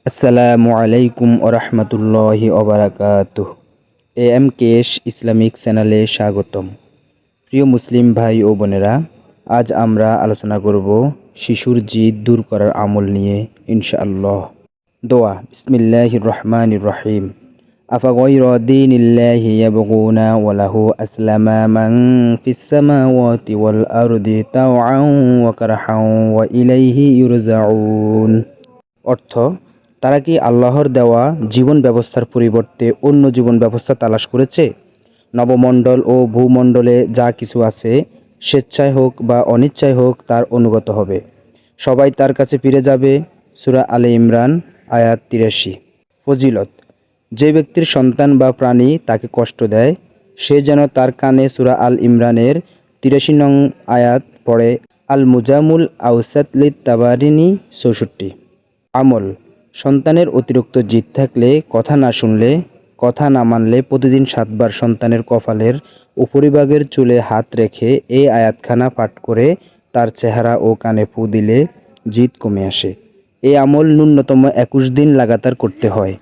আসসালামু আলাইকুম ওরহমতুল্লাহি ওবারাকাতুহ। AMKS ইসলামিক চ্যানেলে স্বাগতম। প্রিয় মুসলিম ভাই ও বোনেরা, আজ আমরা আলোচনা করব শিশুর জিদ দূর করার আমল নিয়ে ইনশাআল্লাহ। দোয়া। বিসমিল্লাহির রহমানির রহিম। আফাগায়রা দীনিল্লাহি ইয়াবগুনা ওয়া লাহু আসলামা মান ফিস সামাওয়াতি ওয়াল আরদি তাওআন ওয়া কারহান ওয়া ইলাইহি ইউরজাউন। অর্থ, তারা কি আল্লাহর দেওয়া জীবন ব্যবস্থার পরিবর্তে অন্য জীবন ব্যবস্থা তালাশ করেছে? নবমণ্ডল ও ভূমণ্ডলে যা কিছু আছে, স্বেচ্ছায় হোক বা অনিচ্ছায় হোক, তার অনুগত হবে। সবাই তার কাছে ফিরে যাবে। সূরা আলে ইমরান আয়াত ৮৩। ফজিলত: যে ব্যক্তির সন্তান বা প্রাণী তাকে কষ্ট দেয়, সে যেন তার কানে সূরা আল ইমরানের ৮৩ নং আয়াত পড়ে। আল মুজামুল আওসাত লিত তাবারিনী ৬৪। আমল: সন্তানের অতিরিক্ত জিদ থাকলে, কথা না শুনলে, কথা না মানলে প্রতিদিন ৭ বার সন্তানের কপালের উপরিভাগের চুলে হাত রেখে এই আয়াতখানা পাঠ করে তার চেহারা ও কানে ফু দিলে জিদ কমে আসে। এই আমল ন্যূনতম ২১ দিন লাগাতার করতে হয়।